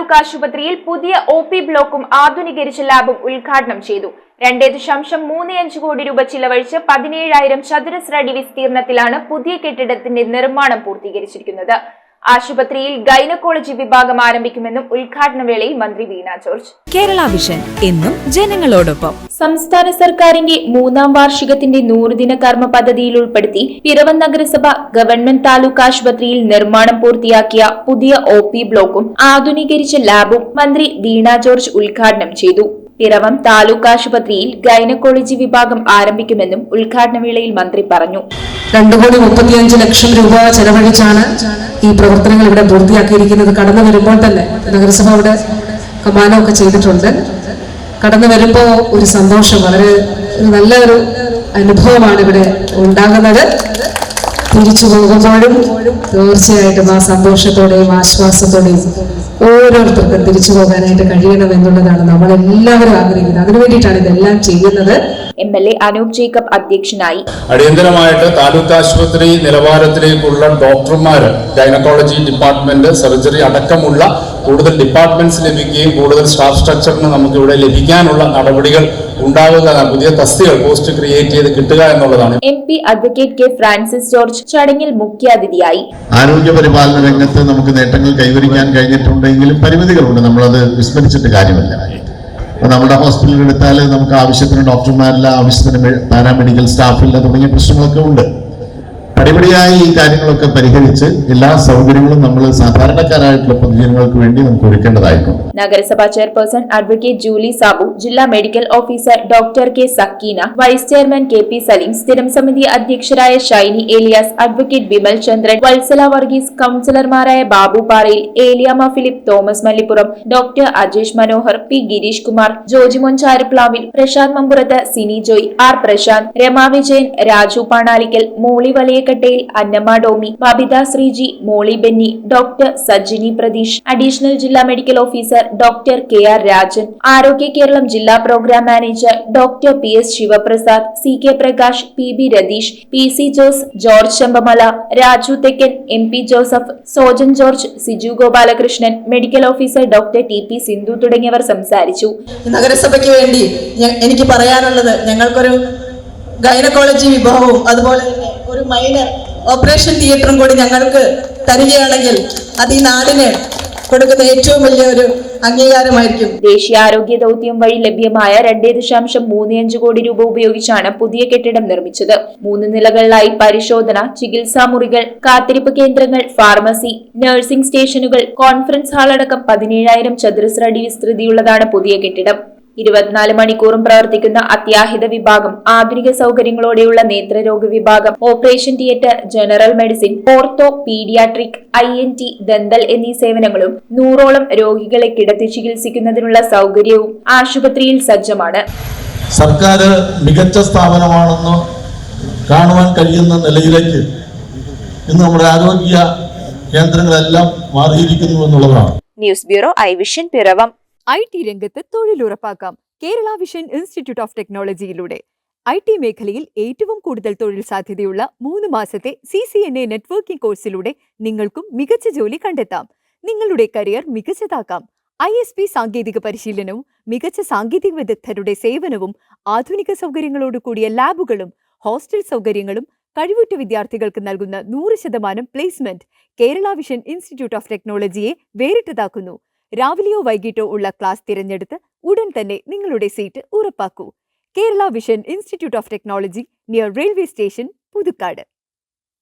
താലൂക്ക് ആശുപത്രിയിൽ പുതിയ OP ബ്ലോക്കും ആധുനീകരിച്ച ലാബും ഉദ്ഘാടനം ചെയ്തു. 2.35 കോടി രൂപ ചിലവഴിച്ച് 17,000 ചതുരശ്ര അടി വിസ്തീർണത്തിലാണ് പുതിയ കെട്ടിടത്തിന്റെ നിർമ്മാണം പൂർത്തീകരിച്ചിരിക്കുന്നത്. ആശുപത്രിയിൽ ഗൈനക്കോളജി വിഭാഗം ആരംഭിക്കുമെന്നും ഉദ്ഘാടന വേളയിൽ മന്ത്രി വീണ ജോർജ്. കേരള വിഷൻ എന്നും ജനങ്ങളോടൊപ്പം. സംസ്ഥാന സർക്കാരിന്റെ 3ാം വാർഷികത്തിന്റെ 100 ദിന കർമ്മ പദ്ധതിയിൽ ഉൾപ്പെടുത്തി പിറവം നഗരസഭ ഗവൺമെന്റ് താലൂക്ക് ആശുപത്രിയിൽ നിർമ്മാണം പൂർത്തിയാക്കിയ പുതിയ OP ബ്ലോക്കും ആധുനീകരിച്ച ലാബും മന്ത്രി വീണ ജോർജ് ഉദ്ഘാടനം ചെയ്തു. പിറവം താലൂക്ക് ആശുപത്രിയിൽ ഗൈനക്കോളജി വിഭാഗം ആരംഭിക്കുമെന്നും ഉദ്ഘാടന വേളയിൽ മന്ത്രി പറഞ്ഞു. 2,35 രൂപ ചെലവഴിച്ചാണ് ഈ പ്രവർത്തനങ്ങൾ ഇവിടെ പൂർത്തിയാക്കിയിരിക്കുന്നത്. കടന്നു വരുമ്പോൾ തന്നെ നഗരസഭ ഇവിടെ കമാനമൊക്കെ ചെയ്തിട്ടുണ്ട്. കടന്നു വരുമ്പോൾ ഒരു സന്തോഷം, വളരെ നല്ലൊരു അനുഭവമാണ് ഇവിടെ ഉണ്ടാകുന്നത്. തിരിച്ചു പോകുമ്പോഴും തീർച്ചയായിട്ടും ആ സന്തോഷത്തോടെയും ആശ്വാസത്തോടെയും ഓരോരുത്തർക്കും തിരിച്ചു പോകാനായിട്ട് കഴിയണം എന്നുള്ളതാണ് നമ്മളെല്ലാവരും ആഗ്രഹിക്കുന്നത്. അതിനുവേണ്ടിയിട്ടാണ് ഇതെല്ലാം ചെയ്യുന്നത്. MLA അനൂപ് ജേക്കബ് അധ്യക്ഷനായി. അടിയന്തരമായിട്ട് താലൂക്ക് ആശുപത്രി നിലവാരത്തിലേക്കുള്ള ഡോക്ടർമാര്, ഗൈനക്കോളജി ഡിപ്പാർട്ട്മെന്റ്, സർജറി അടക്കമുള്ള കൂടുതൽ ഡിപ്പാർട്ട്മെന്റ്സ് ലഭിക്കുകയും കൂടുതൽ സ്റ്റാഫ് സ്ട്രക്ചറിന് നമുക്ക് ഇവിടെ ലഭിക്കാനുള്ള നടപടികൾ ഉണ്ടാവുക, പുതിയ തസ്തികൾ പോസ്റ്റ് ക്രിയേറ്റ് ചെയ്ത് കിട്ടുക എന്നുള്ളതാണ്. MP advocate K Francis George ചടങ്ങിൽ മുഖ്യാതിഥിയായി. ആരോഗ്യ പരിപാലന രംഗത്ത് നമുക്ക് നേട്ടങ്ങൾ കൈവരിക്കാൻ കഴിഞ്ഞിട്ടുണ്ടെങ്കിലും പരിമിതികളുണ്ട്, നമ്മളത് വിസ്മരിച്ചിട്ട് കാര്യമില്ല. നമ്മുടെ ഹോസ്പിറ്റലുകൾ എടുത്താൽ നമുക്ക് ആവശ്യത്തിന് ഡോക്ടർമാരില്ല, ആവശ്യത്തിന് പാരാമെഡിക്കൽ സ്റ്റാഫില്ല, തുടങ്ങിയ പ്രശ്നങ്ങളൊക്കെ ഉണ്ട്. പടിപടിയായി ഈ കാര്യങ്ങളൊക്കെ പരിഹരിച്ച് എല്ലാ സൗകര്യങ്ങളും നമ്മൾ സാധാരണക്കാരായിട്ടുള്ള പൊതുജനങ്ങൾക്ക് വേണ്ടി നമുക്ക് ഒരുക്കേണ്ടതായിട്ടുണ്ട്. നഗരസഭാ ചെയർപേഴ്സൺ അഡ്വക്കേറ്റ് ജൂലി സാബു, ജില്ലാ medical officer doctor K Sakeena, vice chairman KP Salim, സ്ഥിരം സമിതി അധ്യക്ഷരായ ഷൈനി ഏലിയാസ്, അഡ്വക്കേറ്റ് ബിമൽ ചന്ദ്രൻ, വത്സല വർഗീസ്, കൌൺസിലർമാരായ Babu Parayil, Eliyamma Philip, Thomas Mallippuram, doctor Ajesh Manohar, P Girish Kumar, Jojimon Charaplavil, Prashanth Mampurath, Sini Joy, R Prashanth, Rama Vijayan, Raju Panalikkal, Molly Valiyakattayil, Annamma Domi, Babitha Sreeji, Molly Benny, doctor Sajini Pratheesh, additional ജില്ലാ medical officer doctor KR Rajan, Arogya Keralam ജില്ലാ programme manager doctor PS Sivaprasad, CK Prakash, PB Ratheesh, PC Jose, George Chembamala, Raju Thekkan, MP Joseph, Sojan George, Siju Gopalakrishnan, medical officer doctor TP Sindhu തുടങ്ങിയവർ സംസാരിച്ചു. നഗരസഭയ്ക്ക് വേണ്ടി എനിക്ക് പറയാനുള്ളത്, ഞങ്ങൾക്കൊരു ഗൈനക്കോളജി വിഭാഗവും അതുപോലെ ഒരു മൈനർ ഓപ്പറേഷൻ തിയേറ്ററും കൂടി ഞങ്ങൾക്ക് തരികയാണെങ്കിൽ അത് ഈ നാടിന് കൊടുക്കുന്ന ഏറ്റവും വലിയ ഒരു അംഗീകാരമായിരിക്കും. ദേശീയ ആരോഗ്യ ദൗത്യം വഴി ലഭ്യമായ 2.35 കോടി രൂപ ഉപയോഗിച്ചാണ് പുതിയ കെട്ടിടം നിർമ്മിച്ചത്. 3 നിലകളിലായി പരിശോധന, ചികിത്സാ മുറികൾ, കാത്തിരിപ്പ് കേന്ദ്രങ്ങൾ, ഫാർമസി, നഴ്സിംഗ് സ്റ്റേഷനുകൾ, കോൺഫറൻസ് ഹാൾ അടക്കം 17,000 ചതുരശ്ര അടി വിസ്തൃതിയുള്ളതാണ് പുതിയ കെട്ടിടം. 24 മണിക്കൂറും പ്രവർത്തിക്കുന്ന അത്യാഹിത വിഭാഗം, ആധുനിക സൗകര്യങ്ങളോടെയുള്ള നേത്രരോഗ വിഭാഗം, operation theatre, general medicine, ortho, paediatric, INT, dental എന്നീ സേവനങ്ങളും 100ഓളം രോഗികളെ കിടത്തി ചികിത്സിക്കുന്നതിനുള്ള സൗകര്യവും ആശുപത്രിയിൽ സജ്ജമാണ്. സർക്കാർ മികച്ച സ്ഥാപനമാണെന്ന് കാണുവാൻ കഴിയുന്ന നിലയിലേക്ക് ഇന്ന് നമ്മുടെ ആരോഗ്യ കേന്ദ്രങ്ങളെല്ലാം മാറിയിരിക്കുന്നു എന്നുള്ളതാണ്. News bureau, I vision, Piravom. IT രംഗത്ത് തൊഴിലുറപ്പാക്കാം കേരള വിഷൻ ഇൻസ്റ്റിറ്റ്യൂട്ട് ഓഫ് ടെക്നോളജിയിലൂടെ. IT മേഖലയിൽ ഏറ്റവും കൂടുതൽ തൊഴിൽ സാധ്യതയുള്ള 3 മാസത്തെ CCNA നെറ്റ്വർക്കിംഗ് കോഴ്സിലൂടെ നിങ്ങൾക്കും മികച്ച ജോലി കണ്ടെത്താം. നിങ്ങളുടെ കരിയർ മികച്ചതാക്കാം. ISP സാങ്കേതിക പരിശീലനവും മികച്ച സാങ്കേതിക വിദഗ്ധരുടെ സേവനവും ആധുനിക സൗകര്യങ്ങളോട് കൂടിയ ലാബുകളും ഹോസ്റ്റൽ സൗകര്യങ്ങളും കഴിവുറ്റ വിദ്യാർത്ഥികൾക്ക് നൽകുന്ന 100% placement Kerala vision institute of ടെക്നോളജിയെ വേറിട്ടതാക്കുന്നു. രാവിലെയോ വൈകിട്ടോ ഉള്ള ക്ലാസ് തിരഞ്ഞെടുത്ത് ഉടൻ തന്നെ നിങ്ങളുടെ സീറ്റ് ഉറപ്പാക്കൂ. Kerala vision institute of technology, near railway station, Puthukkad.